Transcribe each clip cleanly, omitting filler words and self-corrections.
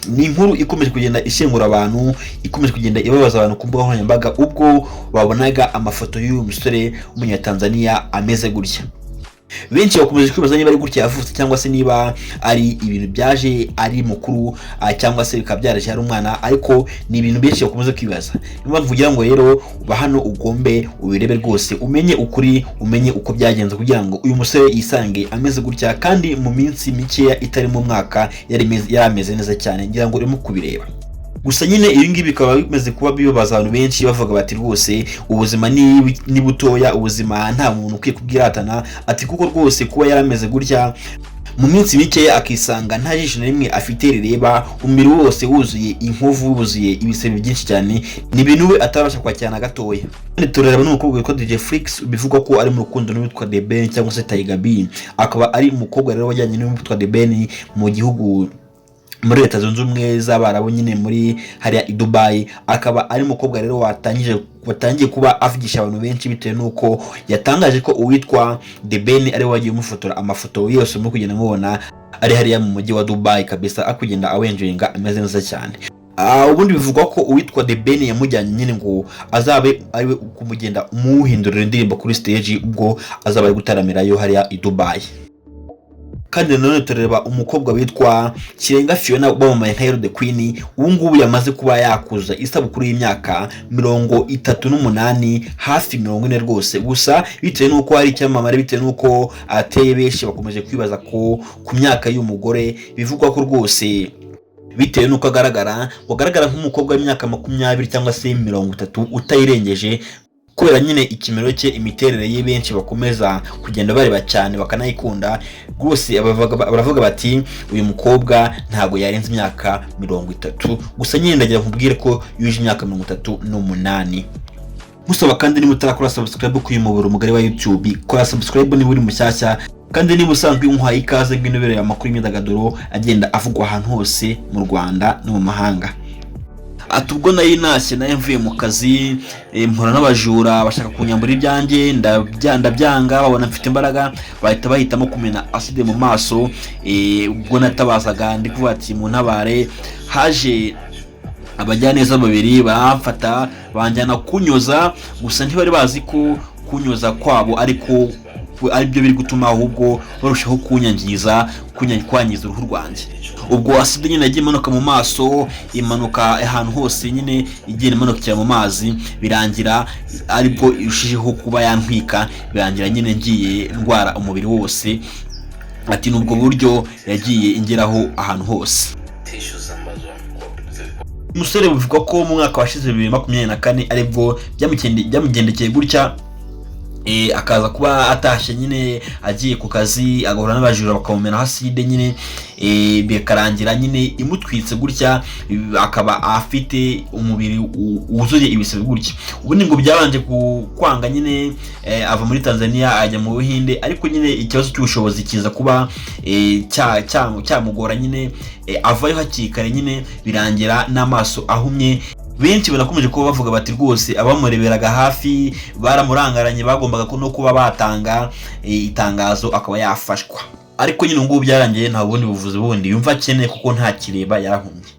ni inkuru ikomeje kugenda ishengura abantu, ikomeje kugenda ibabaza abantu ku mbuga nkoranyambaga ubwo babonaga amafoto y'uyu musore w'umunyatanzania ameze gutya. Benshi bakomeje kwibaza niba ari gutya yavutse cyangwa se niba ari ibintu byaje ari mukuru cyangwa se bikaba byaraje ari umwana, ariko ni ibintu benshi bakomeje kwibaza. Niba mvugira ngo rero uba hano ugombe ubirebe rwose umenye ukuri, umenye uko byagenze kugira ngo uyu musore yisange ameze gutya, kandi mu minsi mikeya itari mu mwaka yari ameze neza cyane, ngira ngo urimo kubireba. Gusa nyine ibi ngibi bikaba bimeze kuba bibabaza abantu benshi bavuga bati rwose ubuzima ni butoya, ubuzima nta muntu ukwiye kubwiratana, ati kuko rwose kuba yarameze gutya mu minsi mike akisanga nta jisho na rimwe afite rireba, umubiri wose wuzuye inkovu, wuzuye ibisebe byinshi cyane, ni ibintu we atabasha kwakirana gatoya. Kandi turareba n'umukobwa witwa DJ Flix bivugwa ko ari mu rukundo n'uwitwa The Ben cyangwa se Tiger B, akaba ari umukobwa rero wajyanye n'uwitwa The Ben mu gihugu muri Leta Zunze Ubumwe z'Abarabu nyine muri hariya i Dubai. Akaba ari umukobwa rero watangiye kuba avugisha abantu benshi bitewe nuko yatangaje ko uwitwa The Ben ari wagiye umufotora amafoto yose muri kugenda mubona ari hariya mu mujyi wa Dubai kabisa, akugenda awenjoyinga ameze neza cyane. Ubundi bivugwa ko uwitwa The Ben yamujyanye nyine ngo azabe ariwe kumugenda umuhindurira indirimbo kuri stage ubwo azaba ari gutaramirayo hariya i Dubai. Kandi nanone tureba umukobwa witwa Kirenga Fiona bamamaye nka Hero the Queen, ubu ngubu yamaze kuba yakuza isabukuru y'imyaka 38 hafi 40 rwose. Gusa bitewe nuko hari icyamamare, bitewe nuko ateye benshi bakomeje kwibaza ko ku myaka y'umugore, bivugwa ko rwose bitewe nuko agaragara nk'umukobwa w'imyaka 20 cyangwa se 30 utayirengeje, kubera nyine ikimero cye, imiterere ye benshi bakomeza kugenda bareba cyane bakanayikunda rwose. Baravuga bati uyu mukobwa ntago yarenze imyaka 30. Gusa nyine ndagira nkubwire ko yuje imyaka 38. Musaba kandi niba utarakora subscribe ku muyoboro mugari wa YouTube, kora subscribe niba uri mushyashya, kandi niba usanzwe nk'uhaye ikaze bw'inobere amakuru y'imyidagaduro agenda avugwa ahantu hose mu Rwanda no mu mahanga. Atubwo nayo nashye naye mvuye mu kazi, mpora n'abajura bashaka kunyambura ibyanjye, ndabyanga, babona mfite imbaraga bahitamo kumena acide mu maso. Ubwo natabazaga ndi kuvuga ati mu ntabare, haje abajyaneza babiri baramfata banjyana kunyoza. Gusa ntibari bazi ko kunyoza kwabo ariko aribyo biri gutuma ahubwo barushaho kunyangiza uruhu rwanjye. Ubwo acide nyine yagiye imanuka mu maso, imanuka ahantu hose nyine igiye imanukira mu mazi, birangira aribwo irushijeho kuba yantwika, birangira nyine ngiye ndwara umubiri wose. Ati nubwo buryo yagiye ingeraho ahantu hose. Umusore bivuga ko mu mwaka washize 2024 aribwo byamugendekeye gutya, akaza kuba atashye nyine agiye ku kazi, agahura n'abajura bakamumena acide nyine, bikarangira nyine imutwitse gutya, akaba afite umubiri wuzuye ibisebe gutya. Ubundi ngo byabanje kwanga nyine, ava muri Tanzania ajya mu Buhinde, ariko nyine ikibazo cy'ubushobozi kiza kuba cyamugora nyine, avayo hakiri kare nyine, birangira n'amaso ahumye. Benshi banakomeje kuba bavuga bati rwose abamureberaga hafi baramurangaranye, bagombaga no kuba batanga itangazo akaba yafashwa. Ariko nyine ngo byarangiye nta bundi buvuzi bundi yumva akeneye kuko nta kireba yarahumye.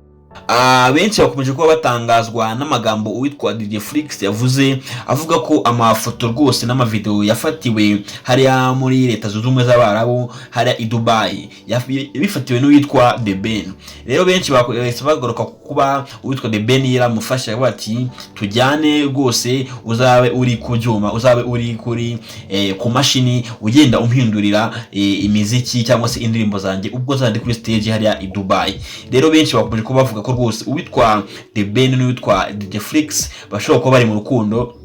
Benshi bakomeje kuba batangazwa n'amagambo uwitwa DJ Flix yavuze, avuga ko amafoto rwose n'amavideo yafatiwe hariya muri Leta Zunze Ubumwe z'Abarabu hariya i Dubai yabifatiwe n'uwitwa The Ben. Rero benshi bagaruka kuba uwitwa The Ben yaramufasha bati tujyane rwose, uzabe uri ku byuma, uzabe uri kuri ku mashini ugenda umpindurira imiziki cyangwa se indirimbo zanjye ubwo zandi kuri stage hariya i Dubai. Rero benshi bakomeje kuba bavuga ko rwose uwitwa The Ben n'uwitwa DJ Flix bashobora kuba bari mu rukundo,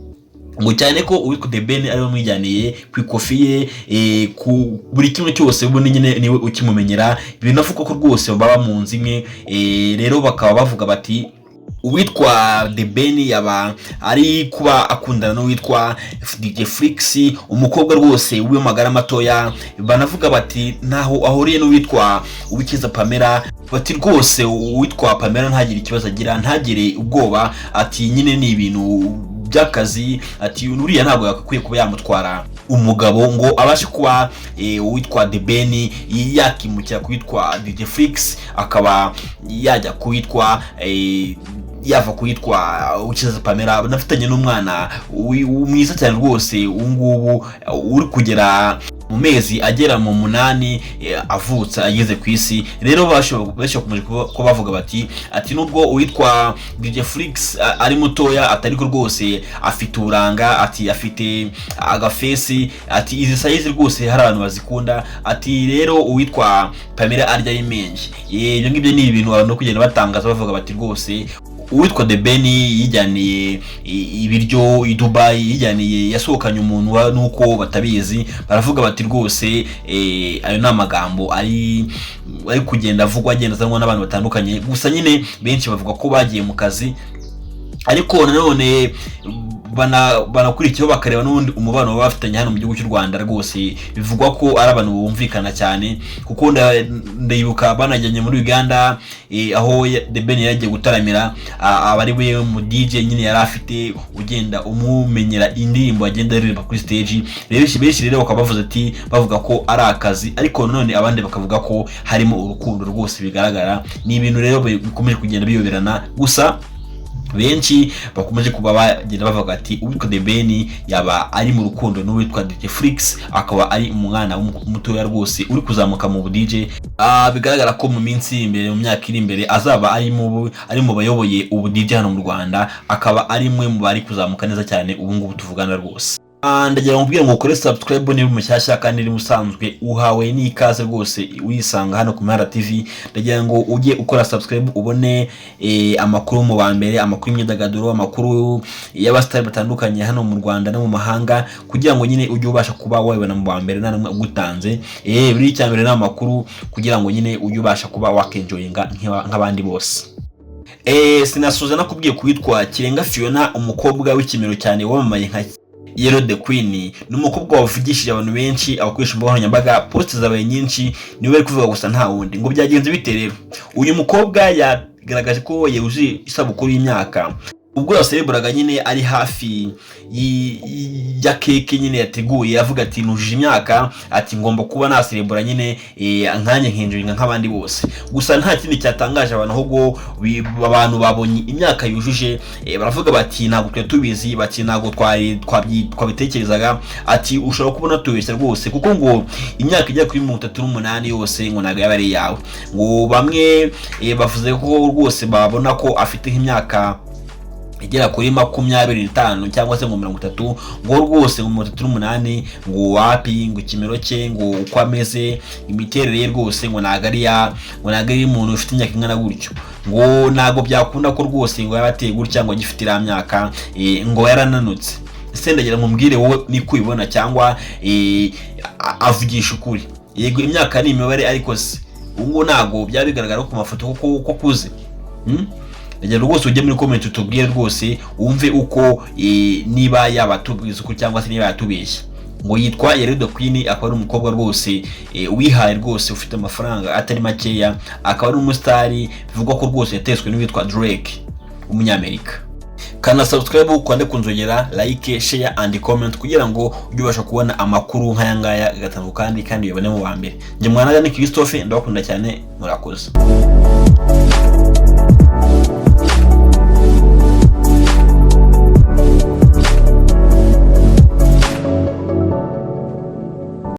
ngo cyane ko uwitwa The Ben ari bamwijyaniye ku ikofi ye, ku buri kimwe cyose ubundi nyine niwe ukimumenyera. Binavuga ko rwose baba mu nzu imwe. Rero bakaba bavuga bati uwitwa The Ben yaba ari kuba akundana n'uwitwa DJ Flix, umukobwa rwose w'amagara matoya. Banavuga bati ntaho ahuriye n'uwitwa Uwikiza Pamela, bati rwose uwitwa Pamela ntagire ikibazo agira, ntagire ubwoba, ati nyine ni ibintu by'akazi, ati uriya ntabwo yakwiye kuba yamutwara umugabo ngo abashe kuba uwitwa The Ben yakimukira kwitwa DJ Flix, akaba yajya kwitwa yava kwitwa Ukiza Pamela, nafitanye n'umwana mwiza cyane rwose ngubu uri kugera mu mezi agera mu 8 avutse ageze ku isi. Rero bashoboye ko bavuga bati ati nubwo uwitwa DJ Flix ari mutoya atari ko rwose afite uranga, ati afite agafesi, ati izi size rwose hari abantu bazikunda, ati rero uwitwa Pamela arya ari menshi. Ibyo ngibyo ni ibintu abantu kugenda batangaza bavuga bati rwose uwitwa The Ben yijyaniye ibiryo i Dubai, yijyaniye yasohokanye umuntu nuko batabizi, baravuga bati rwose ayo n'amagambo ari kugenda avugwa agenda zanwa n'abantu batandukanye. Gusa nyine benshi bavuga ko bagiye mu kazi, ariko nanone banakurikiyeho bakareba n'ubundi umubano bafitanye hano mu gihugu cy'u Rwanda. Rwose bivugwa ko ari abantu bumvikana cyane, kuko ndayibuka banajyanye muri Uganda aho The Ben yagiye gutaramira, abari we mu DJ nyine yari afite ugenda umumenyera indirimbo agenda aririmba kuri stage. Benshi rero bakaba bavuga ko ari akazi, ariko none abandi bakavuga ko harimo urukundo rwose bigaragara. Ni ibintu rero bikomeje kugenda biyoberana, gusa benshi bakomeje kuba bagenda bavuga ati uwitwa The Ben yaba ari mu rukundo n'uwitwa DJ Flix, akaba ari umwana mutoya rwose uri kuzamuka mu DJ. Bigaragara ko mu minsi imbere, mu myaka iri imbere, azaba ari mu bayoboye ubu DJ hano mu Rwanda, akaba ari mwe mu bari kuzamuka neza cyane ubu ngubu tuvugana rwose. Ndagira ngo mbwire ngo ukore subscribe niba mushyashya kandi iri musanzwe uhawe n'ikaze rwose wisanga hano ku Mihara TV. Ndagira ngo ujye ukora subscribe ubone amakuru mu bambere, amakuru y'imyidagaduro, amakuru y'abasitari batandukanye hano mu Rwanda no mu mahanga, kugira ngo nyine ujye ubasha kuba wabona mu bambere nta namwe ugutanze. Buri cyambere n'amakuru kugira ngo nyine ujye ubasha kuba wakenjoyinga nk'abandi bose. Sinasuza nakubwiye kwitwa Kirenga Fiona, umukobwa w'ikimero cyane wamamaye nka Yellow the Queen. Numukobwa wavugishije abantu benshi, abakoresha imbuga nkoranyambaga, post zabaye nyinshi, niwe bari kuvuga gusa nta wundi. Ngo byagenze bite rero? Uyu mukobwa yagaragaje ko yuje isabukuru y'imyaka, ubwo yasereburaga nyine ari hafi ya keke nyine yateguye, avuga ati nujije imyaka, ati ngomba kuba naserebura nyine nkanye nkenjoyinga nk'abandi bose. Gusa nta kindi cyatangaje abantu, ahubwo abantu babonye imyaka yujuje baravuga bati ntabwo tubizi, bati ntabwo twabitekerezaga, ati ushobora kubona tubeshya rwose, kuko ngo imyaka ijya kuri 38 yose ngo ntago yaba ari yawe. Ngo bamwe bavuze ko rwose babona ko afite nk'imyaka igera kuri 25 cyangwa se ngo 30, ngo rwose mu 38 ngo wapi, ngo ikimero cye, ngo uko ameze, imiterere ye rwose ngo nagari umuntu ufite imyaka ingana gutyo, ngo nago byakunda ko rwose ngo yabateye gutya ngo gifite ira myaka, ngo yarananutse. Ese ndagira ngo mbwire wowe ni kwibona cyangwa avugisha ukuri? Yego imyaka ni imibare, ariko se ngo nago byabigaragara ku mafoto ko kuze. Ndagira rwose ujye muri comment utubwire rwose wumve uko niba yabatubiza uko cyangwa se niba yatubeshya. Ngo yitwa Yellow the Queen, akaba ari umukobwa rwose wihaye rwose, ufite amafaranga atari makeya, akaba ari umusitari. Bivugwa ko rwose yateswe n'uwitwa Drake w'umunyamerika. Kana subscribe, ukande kunzogera, like, share and comment kugira ngo ujye ubasha kubona amakuru nk'aya ngaya gatandukanye kandi uyabone mu wa mbere. Nje mwana ni Christophe, ndabakunda cyane, murakoze.